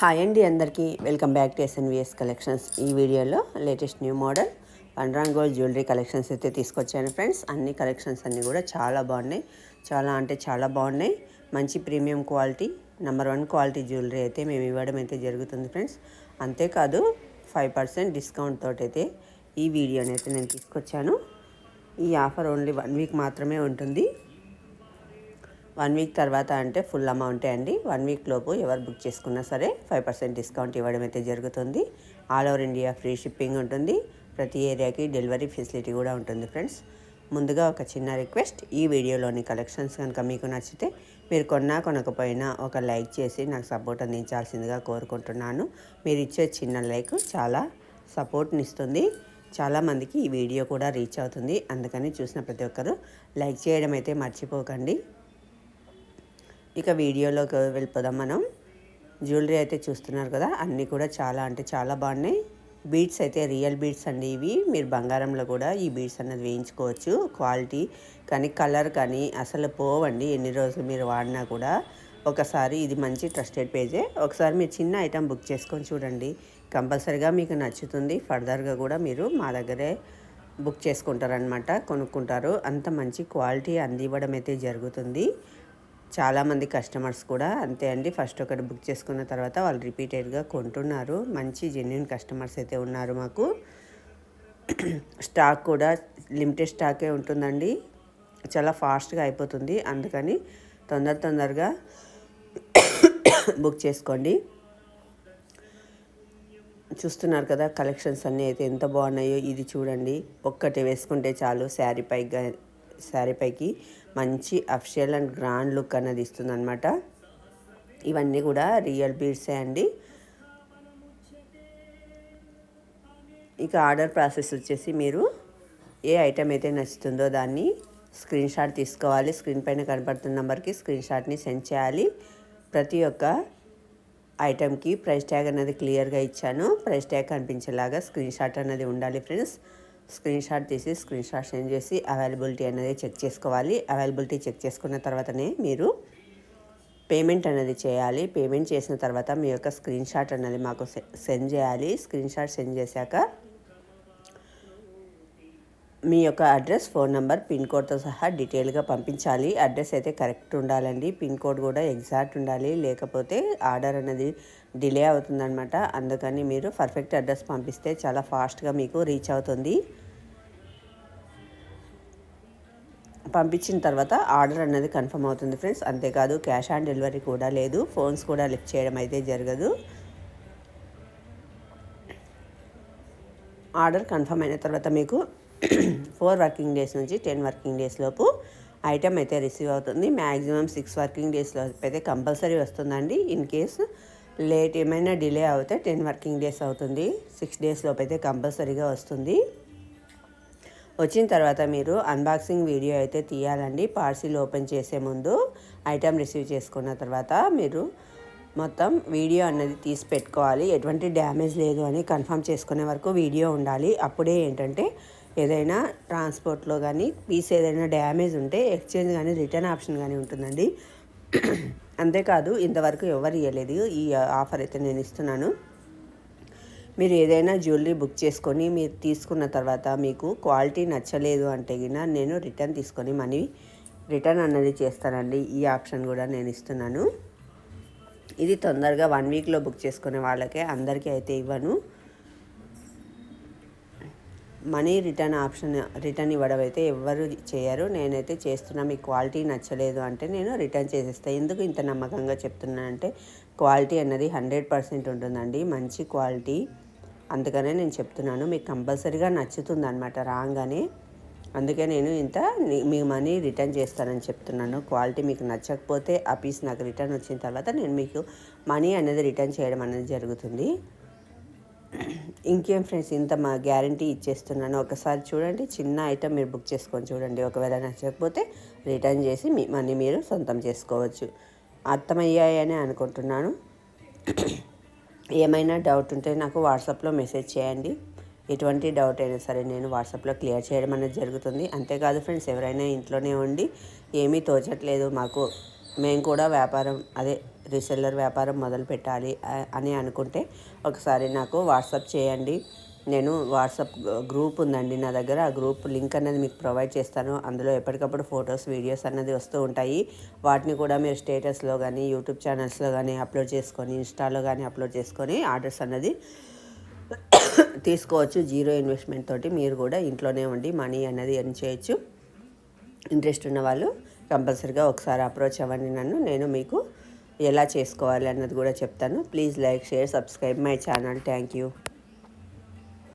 Hi అండి అందరికీ welcome back to SNVS collections. ఈ వీడియోలో లేటెస్ట్ న్యూ మోడల్ పండ్రాన్ గోల్డ్ జ్యువెలరీ కలెక్షన్స్ అయితే తీసుకొచ్చాను ఫ్రెండ్స్. అన్ని కలెక్షన్స్ అన్నీ కూడా చాలా బాగున్నాయి, చాలా బాగున్నాయి. మంచి premium quality number 1 quality jewellery అయితే మేము ఇవ్వడం అయితే జరుగుతుంది ఫ్రెండ్స్. అంతేకాదు 5% డిస్కౌంట్ తోటి అయితే ఈ వీడియోని అయితే నేను తీసుకొచ్చాను. ఈ ఆఫర్ ఓన్లీ 1 వీక్ మాత్రమే ఉంటుంది. 1 వీక్ తర్వాత అంటే ఫుల్ అమౌంటే అండి. 1 వీక్ లోపు ఎవరు బుక్ చేసుకున్నా సరే 5% డిస్కౌంట్ ఇవ్వడం అయితే జరుగుతుంది. All over India free shipping ఉంటుంది. ప్రతి ఏరియాకి డెలివరీ ఫెసిలిటీ కూడా ఉంటుంది ఫ్రెండ్స్. ముందుగా ఒక చిన్న రిక్వెస్ట్, ఈ వీడియోలోని కలెక్షన్స్ కనుక మీకు నచ్చితే మీరు కొనకపోయినా ఒక లైక్ చేసి నాకు సపోర్ట్ అందించాల్సిందిగా కోరుకుంటున్నాను. మీరు ఇచ్చే చిన్న లైక్ చాలా సపోర్ట్ని ఇస్తుంది, చాలామందికి ఈ వీడియో కూడా రీచ్ అవుతుంది. అందుకని చూసిన ప్రతి ఒక్కరూ లైక్ చేయడం అయితే మర్చిపోకండి. ఇక వీడియోలోకి వెళ్ళిపోదాం మనం. జ్యువెలరీ అయితే చూస్తున్నారు కదా, అన్నీ కూడా చాలా బాగున్నాయి. బీడ్స్ అయితే రియల్ బీడ్స్ అండి. ఇవి మీరు బంగారంలో కూడా ఈ బీడ్స్ అన్నది వేయించుకోవచ్చు. క్వాలిటీ కానీ కలర్ కానీ అసలు పోవండి. ఎన్ని రోజులు మీరు వాడినా కూడా. ఒకసారి ఇది మంచి ట్రస్టెడ్ పేజే. ఒకసారి మీరు చిన్న ఐటెం బుక్ చేసుకొని చూడండి, కంపల్సరీగా మీకు నచ్చుతుంది. ఫర్దర్గా కూడా మీరు మా దగ్గరే బుక్ చేసుకుంటారనమాట, కొనుక్కుంటారు. అంత మంచి క్వాలిటీ అందివ్వడం అయితే జరుగుతుంది. చాలామంది కస్టమర్స్ కూడా అంతే అండి. ఫస్ట్ ఒకటి బుక్ చేసుకున్న తర్వాత వాళ్ళు రిపీటెడ్గా కొంటున్నారు. మంచి జెన్యున్ కస్టమర్స్ అయితే ఉన్నారు మాకు. స్టాక్ కూడా లిమిటెడ్ స్టాకే ఉంటుందండి. చాలా ఫాస్ట్గా అయిపోతుంది. అందుకని తొందరగా బుక్ చేసుకోండి. చూస్తున్నారు కదా కలెక్షన్స్ అన్నీ అయితే ఎంత బాగున్నాయో. ఇది చూడండి, ఒక్కటి వేసుకుంటే చాలు శారీ పైకి మంచి అఫిషియల్ అండ్ గ్రాండ్ లుక్ అన్నది ఇస్తుంది అనమాట. ఇవన్నీ కూడా రియల్ బీడ్సే అండి. ఇక ఆర్డర్ ప్రాసెస్ వచ్చేసి మీరు ఏ ఐటెం అయితే నచ్చుతుందో దాన్ని స్క్రీన్ షాట్ తీసుకోవాలి. స్క్రీన్ పైన కనపడుతున్న నెంబర్కి స్క్రీన్ షాట్ని సెండ్ చేయాలి. ప్రతి ఒక్క ఐటెంకి ప్రైస్ ట్యాగ్ అనేది క్లియర్గా ఇచ్చాను. ప్రైస్ ట్యాగ్ కనిపించేలాగా స్క్రీన్ షాట్ అనేది ఉండాలి ఫ్రెండ్స్. స్క్రీన్ షాట్ తీసి స్క్రీన్ షాట్ సెండ్ చేసి అవైలబిలిటీ అనేది చెక్ చేసుకోవాలి. అవైలబిలిటీ చెక్ చేసుకున్న తర్వాతనే మీరు పేమెంట్ అనేది చేయాలి. పేమెంట్ చేసిన తర్వాత మీ యొక్క స్క్రీన్ షాట్ అనేది మాకు సెండ్ చేయాలి. స్క్రీన్ షాట్ సెండ్ చేశాక మీ యొక్క అడ్రస్, ఫోన్ నెంబర్, పిన్ కోడ్తో సహా డీటెయిల్గా పంపించాలి. అడ్రస్ అయితే కరెక్ట్ ఉండాలండి. పిన్ కోడ్ కూడా ఎగ్జాక్ట్ ఉండాలి, లేకపోతే ఆర్డర్ అనేది డిలే అవుతుందన్నమాట. అందుకని మీరు పర్ఫెక్ట్ అడ్రస్ పంపిస్తే చాలా ఫాస్ట్గా మీకు రీచ్ అవుతుంది. పంపించిన తర్వాత ఆర్డర్ అనేది కన్ఫర్మ్ అవుతుంది ఫ్రెండ్స్. అంతేకాదు క్యాష్ ఆన్ డెలివరీ కూడా లేదు. ఫోన్స్ కూడా లిఫ్ట్ చేయడం అయితే జరగదు. ఆర్డర్ కన్ఫర్మ్ అయిన తర్వాత మీకు 4 వర్కింగ్ డేస్ నుంచి 10 వర్కింగ్ డేస్ లోపు ఐటెం అయితే రిసీవ్ అవుతుంది. మ్యాక్సిమం 6 వర్కింగ్ డేస్లో అయితే కంపల్సరీ వస్తుందండి. ఇన్ కేసు లేట్ ఏమైనా డిలే అవుతే 10 వర్కింగ్ డేస్ అవుతుంది. 6 డేస్ లోపు అయితే కంపల్సరీగా వస్తుంది. వచ్చిన తర్వాత మీరు అన్బాక్సింగ్ వీడియో అయితే తీయాలండి. పార్సిల్ ఓపెన్ చేసే ముందు ఐటెం రిసీవ్ చేసుకున్న తర్వాత మీరు మొత్తం వీడియో అన్నది తీసి పెట్టుకోవాలి. ఎటువంటి డ్యామేజ్ లేదు అని కన్ఫర్మ్ చేసుకునే వరకు వీడియో ఉండాలి. అప్పుడే ఏంటంటే ఏదైనా ట్రాన్స్పోర్ట్లో కానీ పీస్ ఏదైనా డ్యామేజ్ ఉంటే ఎక్స్చేంజ్ కానీ రిటర్న్ ఆప్షన్ కానీ ఉంటుందండి. అంతేకాదు ఇంతవరకు ఎవరు ఇవ్వలేదు ఈ ఆఫర్ అయితే నేను ఇస్తున్నాను. మీరు ఏదైనా జ్యువెలరీ బుక్ చేసుకొని మీరు తీసుకున్న తర్వాత మీకు క్వాలిటీ నచ్చలేదు అంటే గినా నేను రిటర్న్ తీసుకొని మనీ రిటర్న్ అన్నది చేస్తానండి. ఈ ఆప్షన్ కూడా నేను ఇస్తున్నాను. ఇది తొందరగా 1 వీక్లో బుక్ చేసుకునే వాళ్ళకే, అందరికీ అయితే ఇవ్వను. మనీ రిటర్న్ ఆప్షన్ రిటర్న్ ఇవ్వడం అయితే ఎవ్వరు చేయరు. నేనైతే చేస్తున్నా. మీకు క్వాలిటీ నచ్చలేదు అంటే నేను రిటర్న్ చేసేస్తాను. ఎందుకు ఇంత నమ్మకంగా చెప్తున్నానంటే క్వాలిటీ అన్నది 100% ఉంటుందండి, మంచి క్వాలిటీ. అందుకనే నేను చెప్తున్నాను. మీకు కంపల్సరీగా నచ్చుతుంది అనమాట రాగానే. అందుకే నేను మీ మనీ రిటర్న్ చేస్తానని చెప్తున్నాను. క్వాలిటీ మీకు నచ్చకపోతే ఆ పీస్ నాకు రిటర్న్ వచ్చిన తర్వాత నేను మీకు మనీ అనేది రిటర్న్ చేయడం అనేది జరుగుతుంది. ఇంకేం ఫ్రెండ్స్, ఇంత మా గ్యారంటీ ఇచ్చేస్తున్నాను. ఒకసారి చూడండి, చిన్న ఐటెం మీరు బుక్ చేసుకొని చూడండి. ఒకవేళ నచ్చకపోతే రిటర్న్ చేసి మీ మనీ మీరు సొంతం చేసుకోవచ్చు. అర్థమయ్యాయని అనుకుంటున్నాను. ఏమైనా డౌట్ ఉంటే నాకు వాట్సాప్లో మెసేజ్ చేయండి. ఎటువంటి డౌట్ అయినా సరే నేను వాట్సాప్లో క్లియర్ చేయడం అనేది జరుగుతుంది. అంతేకాదు ఫ్రెండ్స్, ఎవరైనా ఇంట్లోనే ఉండి ఏమీ తోచట్లేదు మాకు మేము కూడా వ్యాపారం రీసెల్లర్ వ్యాపారం మొదలు పెట్టాలి అని అనుకుంటే ఒకసారి నాకు వాట్సాప్ చేయండి. నేను వాట్సాప్ గ్రూప్ ఉందండి నా దగ్గర. ఆ గ్రూప్ లింక్ అనేది మీకు ప్రొవైడ్ చేస్తాను. అందులో ఎప్పటికప్పుడు ఫొటోస్, వీడియోస్ అనేది వస్తూ ఉంటాయి. వాటిని కూడా మీరు స్టేటస్లో కానీ, యూట్యూబ్ ఛానల్స్లో కానీ అప్లోడ్ చేసుకొని, ఇన్స్టాలో కానీ అప్లోడ్ చేసుకొని ఆర్డర్స్ అనేది తీసుకోవచ్చు. జీరో ఇన్వెస్ట్మెంట్ తోటి మీరు కూడా ఇంట్లోనే ఉండి మనీ అనేది ఎర్న్ చేయొచ్చు. ఇంట్రెస్ట్ ఉన్న వాళ్ళు కంపల్సరీగా ఒకసారి అప్రోచ్ అవ్వండి నన్ను. నేను మీకు ఎలా చేసుకోవాలి అన్నది కూడా చెప్తాను. Please like, share, subscribe my channel. Thank you.